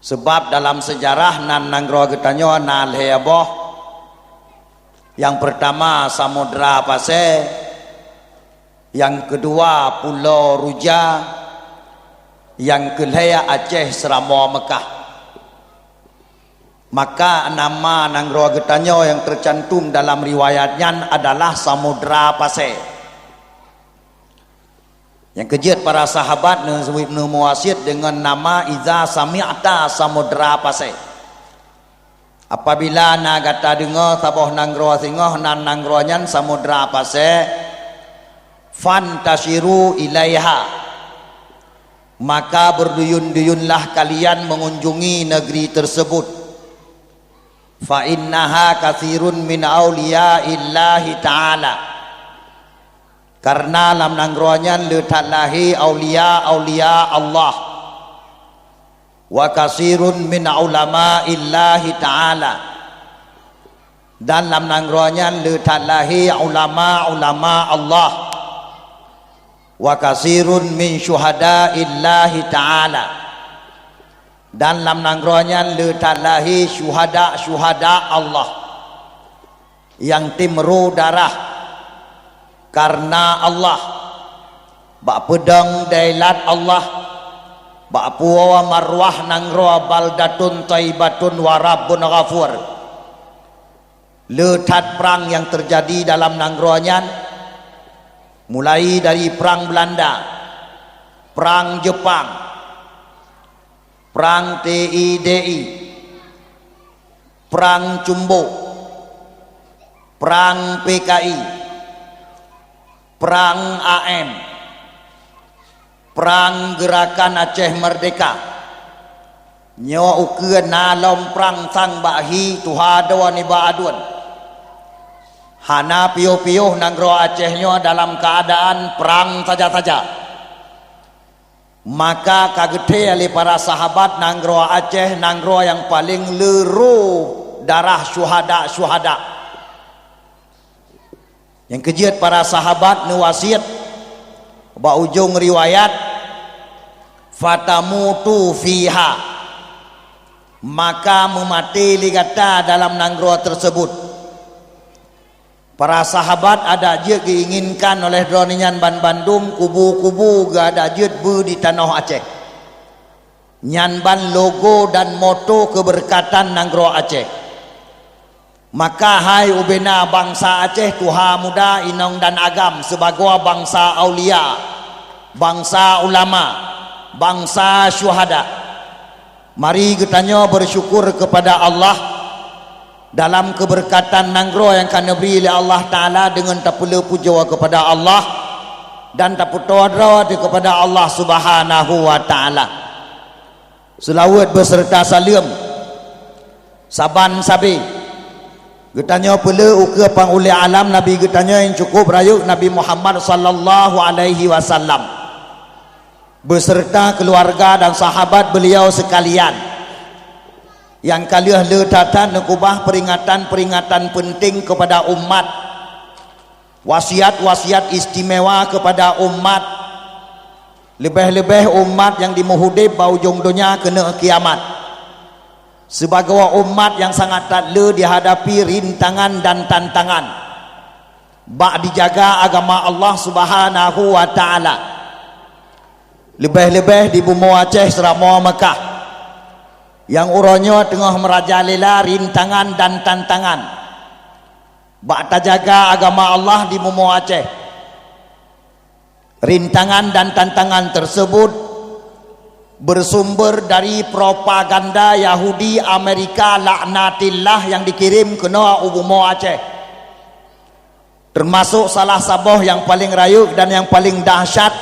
Sebab dalam sejarah nan nanggro getanyo nal heboh. Yang pertama Samudra Pasir, yang kedua Pulau Ruja, yang kelima Aceh Seramo Mekah. Maka nama nanggro getanyo yang tercantum dalam riwayatnya adalah Samudra Pasir. Yang kejut para sahabat Ibnu Muwasid dengan nama Iza Sami'ta Samudra Pasir. Apabila na kata dengar taboh nanggro singoh nan nanggronyan Samudra Pasir, fantasiru ilaiha, maka berduyun-duyunlah kalian mengunjungi negeri tersebut. Fa innaha katsirun min auliya illahi ta'ala, karena lam nanggronyan letalahi aulia Allah, wa kasirun min ulama illahi ta'ala, dan lam nanggronyan letalahi ulama Allah, wa kasirun min syuhada illahi ta'ala, dan lam nanggronyan letalahi syuhada Allah yang timru darah karena Allah, bak pedang dailat Allah, bak puwa marwah nanggro baldatun taibatun warabun ghafur. Letat perang yang terjadi dalam nanggronyan, mulai dari perang Belanda, perang Jepang, perang TIDI, perang Cumbuk, perang PKI, perang AM, perang Gerakan Aceh Merdeka, nyawa ukeun nalom perang sang bahi tuhadawa ni baadun. Hana piuh-piuh nanggro Acehnya dalam keadaan perang saja-saja. Maka kagede ali para sahabat nanggro Aceh, nanggro yang paling leru darah syuhada. Yang kejut para sahabat nuwasiat ba ujung riwayat fatamutu fiha, maka memati ligata dalam nanggro tersebut. Para sahabat ada je diinginkan oleh droninyan ban Bandung kubu-kubu ga ada je bu di tanah Aceh, nyanban logo dan moto keberkatan nanggro Aceh. Maka hai ubena bangsa Aceh tuha muda inong dan agam sebagai bangsa aulia, bangsa ulama, bangsa syuhada. Mari kita bersyukur kepada Allah dalam keberkatan nanggro yang kan diberi oleh Allah Ta'ala, dengan tapula puja kepada Allah dan taputoadra kepada Allah Subhanahu wa Ta'ala. Selawat beserta salam saban sabi getanya pula uke pang uli alam Nabi getanya yang cukup rayuk Nabi Muhammad sallallahu alaihi wasallam beserta keluarga dan sahabat beliau sekalian, yang kalian letatan nekubah peringatan-peringatan penting kepada umat, wasiat-wasiat istimewa kepada umat, lebih-lebih umat yang dimuhudib baujung dunia kena kiamat. Sebagai umat yang sangat takle dihadapi rintangan dan tantangan, bak dijaga agama Allah Subhanahu wa Ta'ala, lebih-lebih di bumi Aceh Seramo Mekah yang uronyo tengah merajalela rintangan dan tantangan, bak terjaga agama Allah di bumi Aceh. Rintangan dan tantangan tersebut bersumber dari propaganda Yahudi Amerika laknatillah yang dikirim ke Ubumo Aceh, termasuk salah saboh yang paling rayuk dan yang paling dahsyat,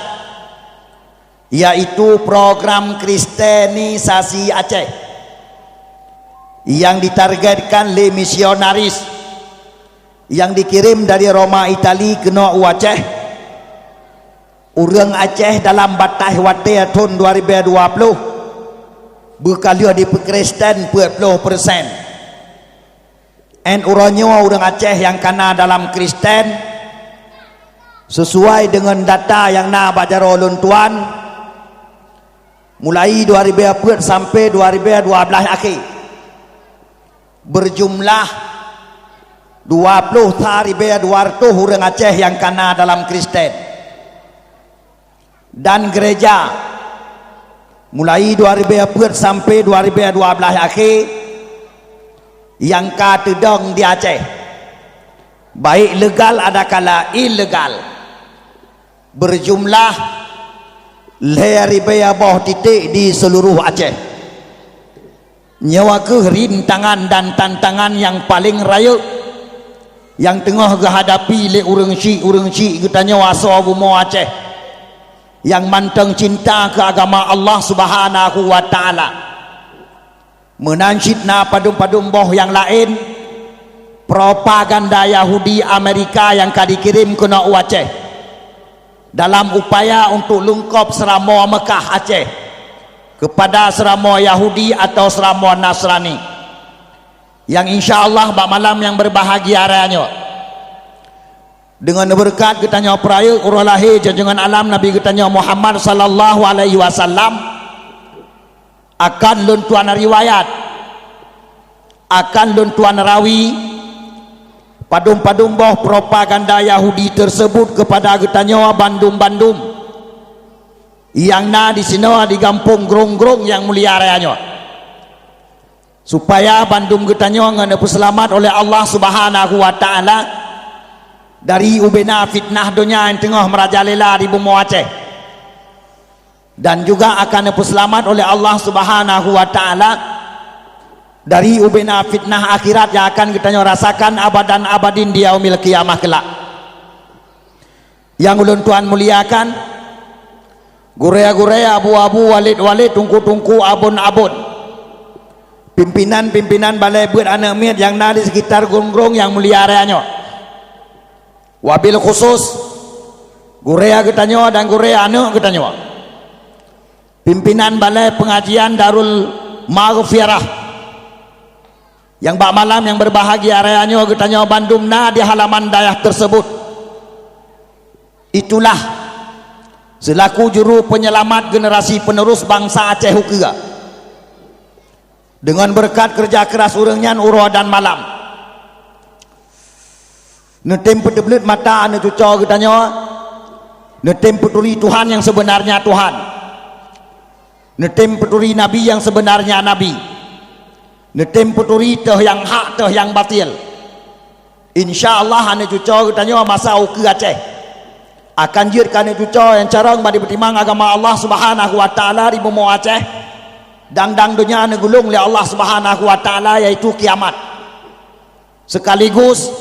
yaitu program kristenisasi Aceh yang ditargetkan oleh misionaris yang dikirim dari Roma Itali ke Aceh. Urang Aceh dalam batas wate tahun 2020 berkali di Kristen 40%. En uranyo orang Aceh yang kena dalam Kristen sesuai dengan data yang na bajaro luntuan mulai 2004 sampai 2012 akhir berjumlah 20,200 orang Aceh yang kena dalam Kristen, dan gereja mulai 2004 sampai 2012 akhir yang katedong di Aceh, baik legal adakala ilegal, berjumlah 5,000 titik di seluruh Aceh. Nyawa ke rintangan dan tantangan yang paling raya yang tengah kehadapi le urang syik katanya waso bumo Aceh yang manteng cinta ke agama Allah Subhanahu wa taala, menansyidna padum-padum boh yang lain propaganda Yahudi Amerika yang dikirim ke Aceh dalam upaya untuk lengkap seramo Mekah Aceh kepada seramo Yahudi atau seramo Nasrani, yang insya-Allah bak malam yang berbahagia raya dengan berkat katanya peraya urang lahir junjungan alam Nabi katanya Muhammad sallallahu alaihi wasallam akan luntuan riwayat, akan luntuan rawi padum-padum boh propaganda Yahudi tersebut kepada katanya bandum-bandum yang di sini di kampung Grong-Grong yang mulia rayanya, supaya bandum katanya ngana selamat oleh Allah Subhanahu wa taala dari ubena fitnah dunia yang tengah merajalela di bumi Aceh, dan juga akan selamat oleh Allah Subhanahu wa taala dari ubena fitnah akhirat yang akan kita rasakan abadan abadin di yaumil qiyamah kelak. Yang ulun Tuhan muliakan, gurea-gurea, abu-abu, walid-walid, tungku-tungku, abun-abun, pimpinan-pimpinan balai beranamid yang di sekitar Grong-Grong yang mulia rayanya, wabil khusus gurea katanya dan gurea anak katanya, pimpinan balai pengajian Darul Maghfirah yang bak malam yang berbahagia rayanya katanya bandum di halaman daerah tersebut. Itulah selaku juru penyelamat generasi penerus bangsa Aceh Hukia, dengan berkat kerja keras urangnya urah dan malam netem pedeblet mata ane cuco katanya, netem peduli Tuhan yang sebenarnya Tuhan, netem peduli Nabi yang sebenarnya Nabi, netem peduli teh yang hak teh yang batil. InsyaAllah ane cuco katanya masa uki Aceh akan jirkan itu yang carang badi bertimang agama Allah Subhanahu wa taala di bumi Aceh dang dunia negulung oleh Allah Subhanahu wa taala, yaitu kiamat. Sekaligus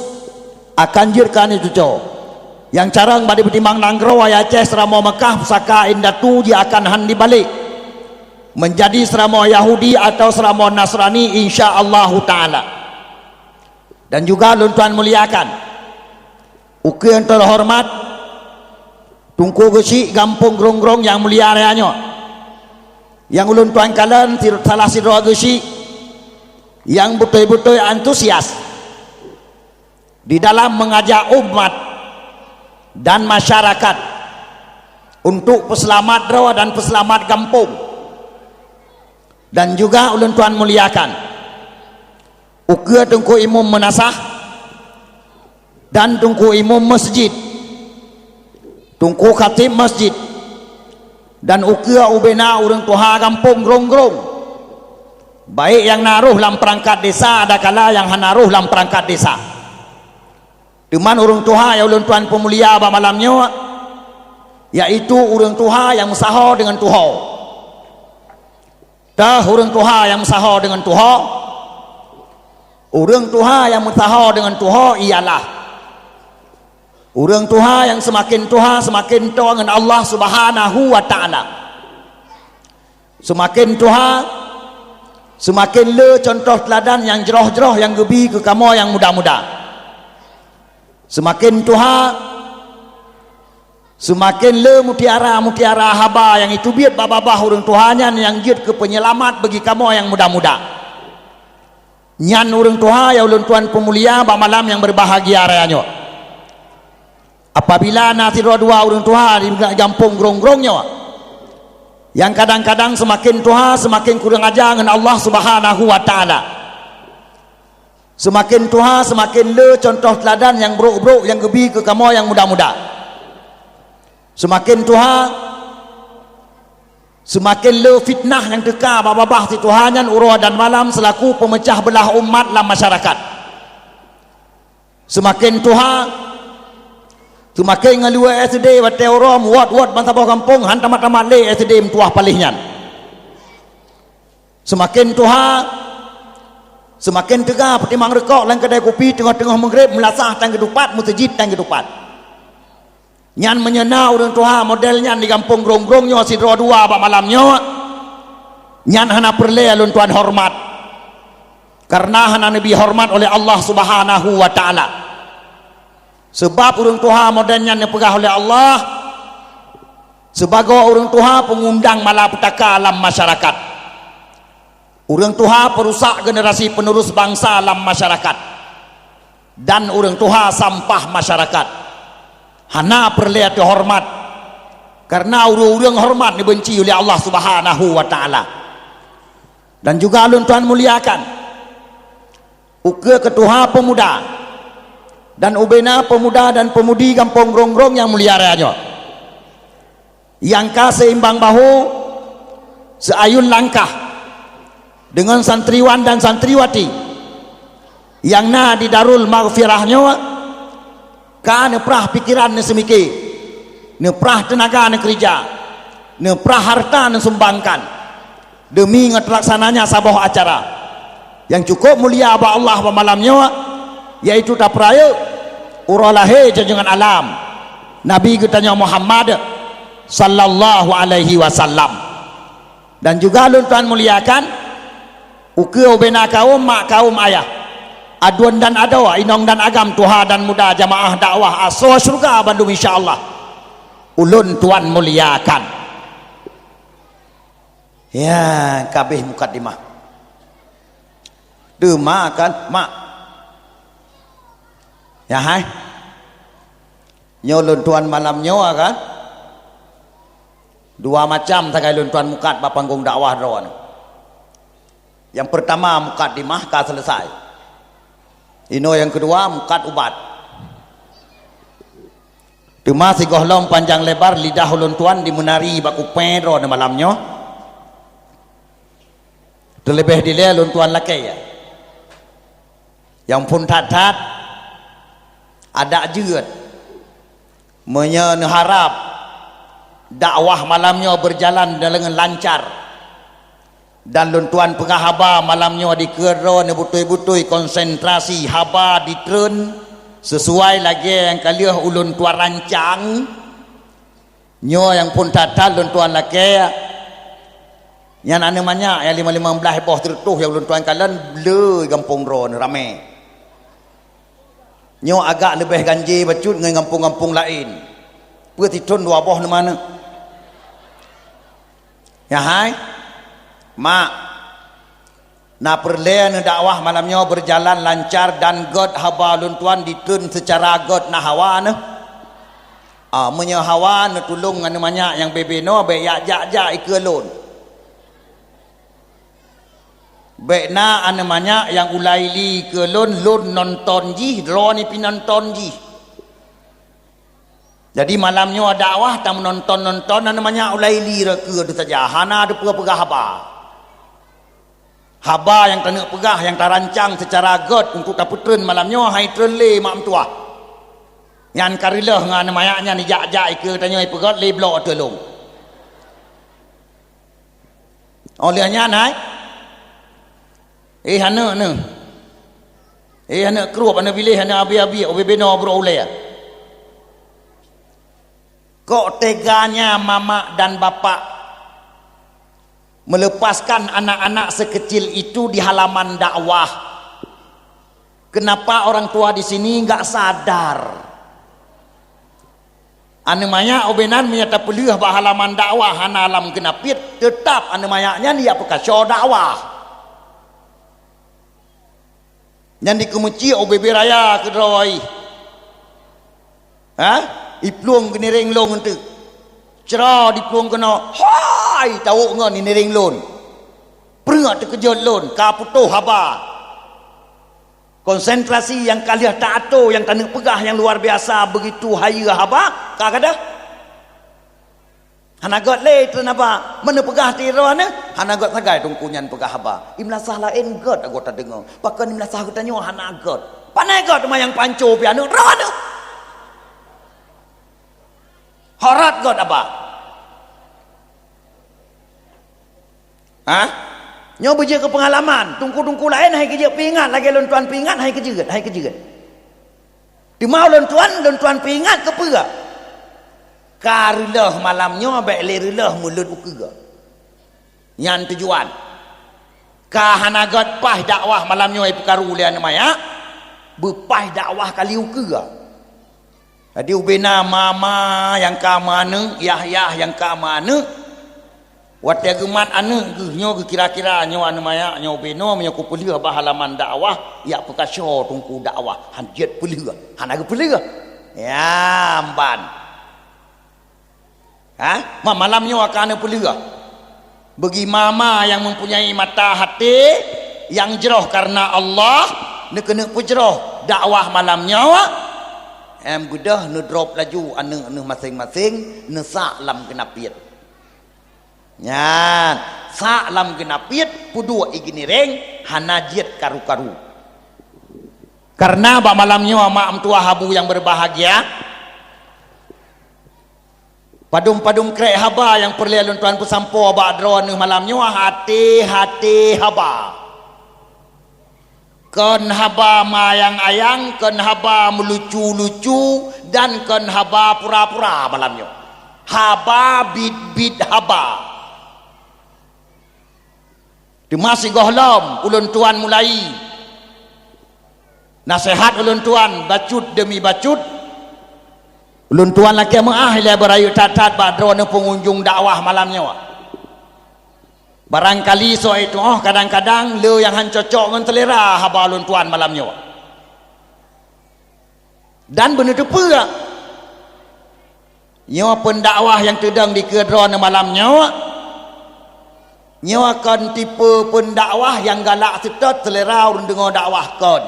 akan jirkan itu yang carang badi bertimang nanggro Aceh seramo Mekah pusaka indatu dia akan handi balik menjadi seramo Yahudi atau seramo Nasrani insya-Allah taala. Dan juga luntuan muliakan uki yang terhormat tungku gesi kampung Grong-Grong yang mulia rayanya, yang ulun tuan kalian salah sidro gesi yang betul-betul antusias di dalam mengajak umat dan masyarakat untuk peselamat rawa dan peselamat kampung. Dan juga ulun tuan muliakan ukia tungku imam menasah dan tungku imam masjid, tungku khatib masjid, dan ukia ubena urang tuha kampung Grong-Grong, baik yang naruh dalam perangkat desa ada kala yang naruh dalam perangkat desa. Cuman urang tuha ya ulun tuan pemulia ba malamnya, yaitu urang tuha yang musaha dengan tuha. Dah urang tuha yang musaha dengan tuha, urang tuha yang musaha dengan tuha ialah urang tuha yang semakin tuha semakin tuha dengan Allah Subhanahu wa taala. Semakin tuha semakin le contoh teladan yang jeroh-jeroh yang gebi ke kamu yang muda-muda. Semakin tuha semakin le mutiara haba yang itu biat babah urang tuhanya yang jid ke penyelamat bagi kamu yang muda-muda. Nyan urang tuha ya ulun tuan pemulia ba malam yang berbahagia rayanya. Apabila nasi dua urang tuha di kampung Grong-Grongnya yang kadang-kadang semakin tua semakin kurang ajar dengan Allah Subhanahu wa taala. Semakin tua semakin le contoh teladan yang buruk-buruk yang gebi ke kamu yang muda-muda. Semakin tua semakin le fitnah yang teka babah si Tuhan urah dan malam selaku pemecah belah umat dalam masyarakat. Semakin tua semakin ngalua SD bate orang wad bangsa bawah kampung han tamat-tamat le SD tuah palihnya. Semakin tua semakin tega pertimang rekok lang kedai kopi tengah-tengah maghrib melasah tang kedupat masjid tang kedupat. Nyan menyena urang tua modelnya di kampung grong-grongnya sidro dua bak malamnya. Nyan hana perle alun tuan hormat. Karena hana nabi hormat oleh Allah Subhanahu wa taala. Sebab urang tua modelnya dipegah oleh Allah sebagai urang tua pengundang malapetaka alam masyarakat. Urang tua perusak generasi penerus bangsa alam masyarakat. Dan urang tua sampah masyarakat. Hana perlu hormat karena urang hormat dibenci oleh Allah Subhanahu wa taala. Dan juga alun Tuhan muliakan uke ketua pemuda dan ubena pemuda dan pemudi kampung Grongrong yang mulia raya, yang seimbang bahu seayun langkah dengan santriwan dan santriwati yang na di darul maghfirahnya ka neprah pikiran ne semiki, neprah tenaga ne kerja, neprah harta ne sumbangkan demi ngetelaksananya sabah acara yang cukup mulia ba Allah ba malamnya, yaitu tapraya uralahe junjungan alam Nabi kitanya Muhammad sallallahu alaihi wasallam. Dan juga lun Tuhan muliakan uke ubena kaum mak kaum ayah aduan dan adawa inong dan agam tuha dan muda jamaah dakwah aswa surga Bandung insyaallah ulun Tuhan muliakan. Ya kabeh mukadimah dema kan mak ya hai nyolun Tuhan malam nyawa kan dua macam takai lun Tuhan mukat ba panggung dakwah ron. Yang pertama mukadimah ka selesai. Ino yang kedua mukat ubat. Cuma si gohlom panjang lebar lidah ulun Tuan dimenari baku pedro na malamnya. Terlebih dile ulun Tuan laki ya. Yang pun tat-tat ada jeut. Menharap dakwah malamnya berjalan dengan lancar. Dan lun Tuan pengah haba malamnya di kero ne butui-butui konsentrasi haba di tren sesuai lagi yang kaliah ulun Tuan rancang nyo yang pun tatal lun Tuan laki yang namanya yang 5-15 boh tertuh yang ulun Tuan kalian bleu kampung ron rame nyo agak lebih ganji bacut dengan kampung-kampung lain petitun dua boh mana ya hai mak na perle dakwah malamnya berjalan lancar dan god haba lun Tuan ditun secara god na hawa ne menya hawa ne tulung namanya yang bebeno be ya ja ikelun be na namanya yang ulaili kelun lun nonton ji dro ni pinonton ji. Jadi malamnya dakwah tak menonton namanya ulaili re ke saja hana de pegah haba haba yang tak pegah yang terancang secara god untuk taputren malamnya hai trele mak tua yang karilah dengan mayaknya ni jak ke tanya pegat le blok tolong olehnya nai hana ne hana kerup hana pilih hana abi-abi obebeno bro oleh kok teganya mama dan bapak melepaskan anak-anak sekecil itu di halaman dakwah. Kenapa orang tua di sini enggak sadar? Anemanya obenan menyata pelih bah halaman dakwah hana alam kenapit tetap anemayanya dia pekasyo dakwah. Yang dikemuci OBB raya kedroi. Iplung geniring long ente. cerah di pelung kena hai tahu ngan ni nering lon pernah terkejut lon ka putuh haba konsentrasi yang kalian tak atur yang tanah pegah yang luar biasa begitu haya haba ka kada hanagot le tu napa mana pegah tiro ne hanagot sagai tungkunyan pegah haba imlasah lain god agota dengar pakan imlasah katanya hanagot panai god mayang panco pianu ron harat god apa nyo beje ke pengalaman tungku-tungku lain hai kerja pingat lagi lon tuan pingat hai kerja di mau lon tuan pingat ke pera karilah malamnya baik lerilah mulut uka yang tujuan kahanagat pah dakwah malamnya ai perkaru lian maya bepah dakwah kali uka jadi ubena mama yang ka mana Yahya yang ka mana watia gemat anu nyo kira-kira nyo anu maya nyo beno nyo ku pelia bah halaman dakwah ya pekasyo tungku dakwah hanjet pelia hanaga pelia ya amban malamnya akan pelia bagi mama yang mempunyai mata hati yang jerah karena Allah nak kena pujrah dakwah malamnya gudah nu drop laju anu masing-masing nu sak lam kenapiat nyan sak lam kenapiat pudua igini reng hanajiat karu-karu karena ba malamnya mak tua habu yang berbahagia padum-padum krek haba yang perlian tuan pesampo ba dron malamnya hati-hati haba kan haba mayang-ayang kan haba melucu-lucu dan kan haba pura-pura malamnya haba bid-bid haba di masih gohlom ulun tuan mulai nasihat ulun tuan bacut demi bacut ulun tuan laki mengahilah berayu tatat badron pengunjung dakwah malamnya barangkali so itu kadang-kadang le yang han cocok dengan selera haba ulun tuan malamnya dan benar tu pula nyawa pendakwah yang tedang di kedron malamnya nyawa kan tipe pendakwah yang galak setot selera urun dengar dakwah kon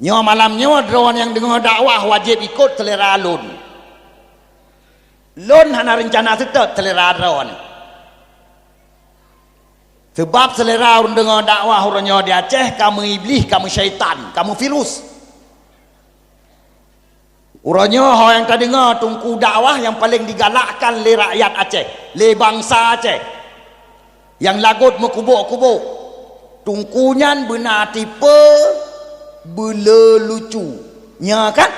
nyawa malamnya drone yang dengar dakwah wajib ikut selera lun hana rencana setot selera drone sebab selera urun dengar dakwah urunnya di Aceh kamu iblis kamu syaitan kamu virus urunnya yang tak dengar tungku dakwah yang paling digalakkan le rakyat Aceh le bangsa Aceh yang lagut mekubuk-kubuk tungkunyan benar tipe bela lucu nya kan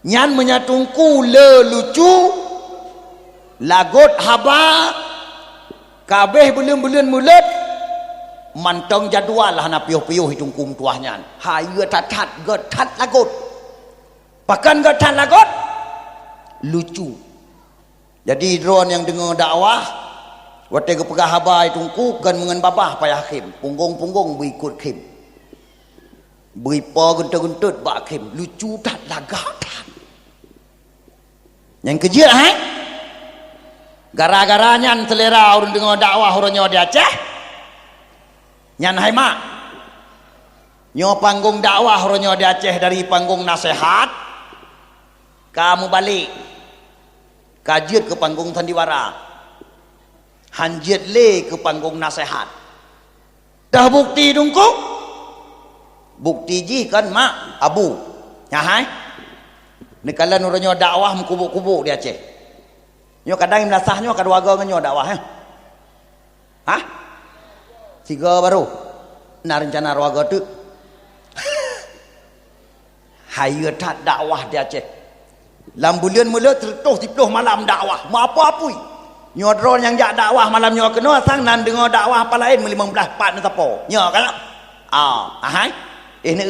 nyan menyatungku le lucu lagut haba kabeh belum mulut mantong jadual hana piuh-piuh hitung kum tuahnya hayu tatat getat lagut pakan getat lagut lucu jadi drone yang dengar dakwah waktu ke pegah haba hitungku kan mengen babah payah khim punggung-punggung berikut khim beripa gentut-gentut bak khim lucu tat lagak tat yang kejir gara-gara nyan selera urun dengar dakwah urunnya di Aceh nyan hai mak nyo panggung dakwah urunnya di Aceh dari panggung nasihat kamu balik kajiat ke panggung sandiwara hanjiat le ke panggung nasihat dah bukti dungku bukti ji kan mak abu nyahai ni kala urunnya dakwah mengkubuk-kubuk di Aceh nyo kadang imlasah nyo keluarga nyo dakwah tiga baru na rencana keluarga tu hayu tak dakwah di Aceh lam bulan mula tertuh tiploh malam dakwah mau apa-apa nyo drone yang jak dakwah malam nyo kena sang nan dengar dakwah apa lain 15 part netapo nyo kan ni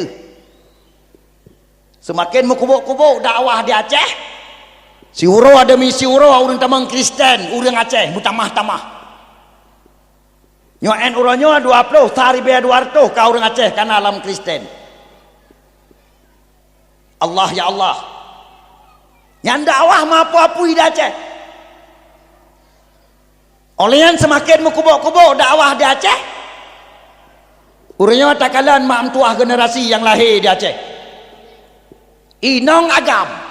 semakin mengkubuk-kubuk dakwah di Aceh si uro ada misi uro urang tamang Kristen urang Aceh butamah-tamah nyo en uronyo 20 sehari biaya 200 ka urang Aceh kana alam Kristen Allah ya Allah yang dakwah apa-apa dah Aceh olehan semakin mengkubur-kubur dakwah di Aceh urangnya takalan mak mentuah generasi yang lahir di Aceh inong agam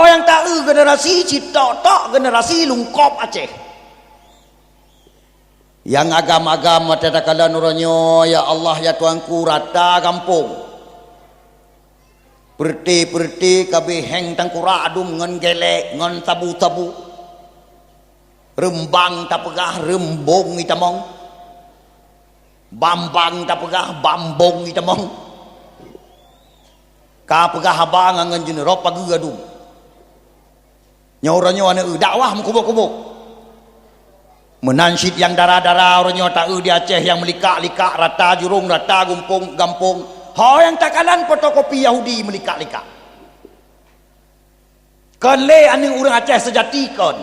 yang tahu generasi citok-tok generasi lungkop Aceh yang agam-agam takalan urangnya ya Allah ya Tuanku rata kampung perti-perti kabeh heng tangkura adum ngan gelek ngan tabu-tabu rembang tak pegah rembong itamong bambang tak pegah bambong itamong ka pegah habang ngan jenero pagi adum nyauranya wana dakwah mengkubuk-kubuk menansyid yang darah-darah orangnya tak di Aceh yang melikak-likak rata jurung rata gumpung gampung yang takalan fotokopi Yahudi melikak-likak kan le ane orang Aceh sejati kan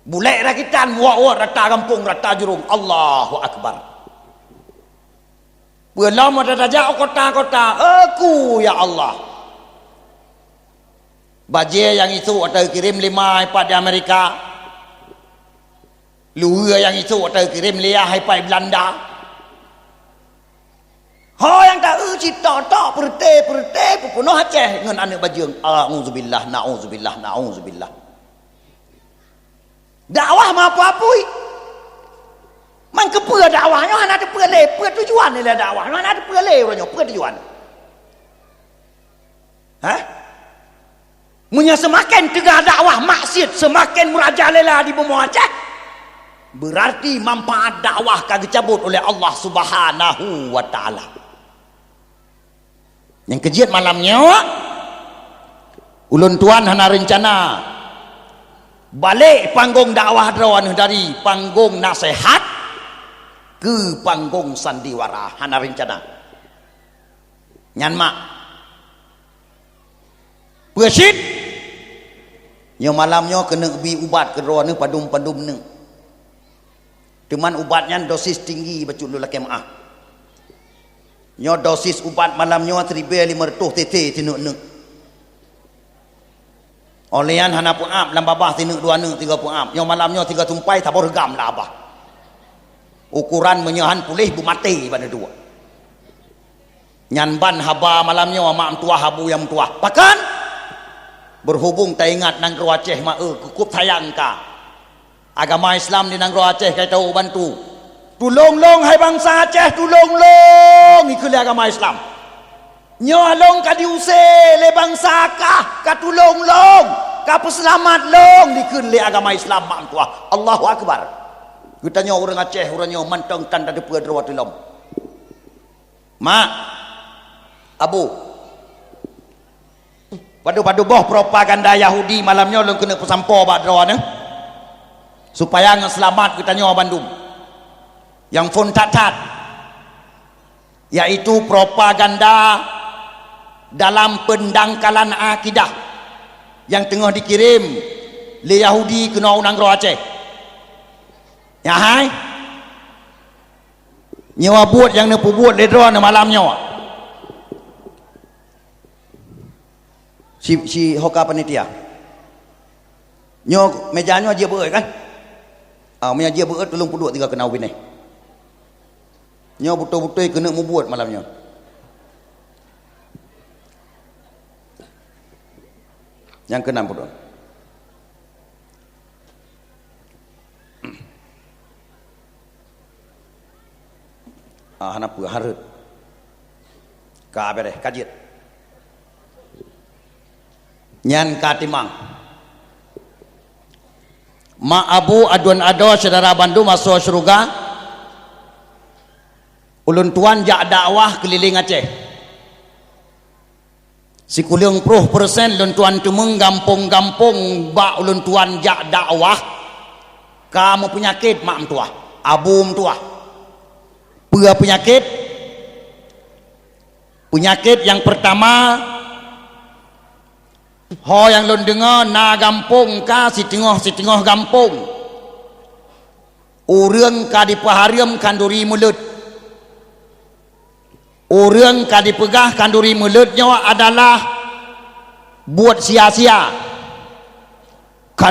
bulek rakitan muak-muak rata kampung rata jurung Allahu Akbar belum ada raja kota-kota aku ya Allah baje yang itu atau kirim 5 iPad di Amerika luar yang itu atau kirim 5 iPad Belanda yang tak cita-cita perti-perti penuh Aceh dengan anak bajang a'udzubillah na'udzubillah na'udzubillah dakwah apa-apa man kepua dakwahnya mana ada pua tujuan ni lah dakwah mana ada pua orangnya pua tujuan munya semakin tengah dakwah maksiat semakin merajalela di bumi Aceh berarti manfaat dakwah kagak cabut oleh Allah Subhanahu wa taala. Yang kejiat malamnya ulun tuan hana rencana balik panggung dakwah drawan dari panggung nasihat ke panggung sandiwara hana rencana nyan mak besit nya malamnya kena bi ubat ke drawan padum-padum ne cuman ubatnya dosis tinggi bacul lelaki maaf nyo dosis ubat malamnya 1,500 TT tinuk nek olehan hana puap lam babah tinuk 2 nek 3 puap nyo malamnya 3 tumpai tak regam lah abah ukuran menyahan pulih bu mati pada 2 nyan ban haba malamnya mak tua habu yang tua pakan berhubung tak ingat nang Aceh mak kukup sayang ka agama Islam di nang Aceh kai tahu bantu tulong-long hai bangsa Aceh tulong-long ikut agama Islam nyolong ka diuse le bangsa ka tulong-long ka peselamat long ikut le agama Islam mak tua Allahu Akbar kitanya orang Aceh orangnya mantang tanda depa drawatulom mak abu padu-padu boh propaganda Yahudi malamnya long kena pesampo bak drawan supaya ngan selamat kitanya Bandung yang fontatat yaitu propaganda dalam pendangkalan akidah yang tengah dikirim le Yahudi kena unang Aceh ya hai nyawa buat yang nepu buat le drone malamnya si hoka panitia nyo mejanya dia beut kan meja dia beut tolong puduk 3 kena win nyo betul-betul kena membuat malamnya yang ke-6 puduk hana pu harut ka bere kajit nyan katimang ma abu aduan ado saudara Bandung masuk surga ulun tuan jak dakwah keliling Aceh sikuliung puluh persen ulun tuan tumeng gampung-gampung bak ulun tuan jak dakwah kamu penyakit mak mentua abu mentua pua penyakit yang pertama yang lun dengar na gampung ka si tengah gampung urang ka dipahariam kanduri mulut Orang yang dipegah kanduri mulutnya adalah buat sia-sia.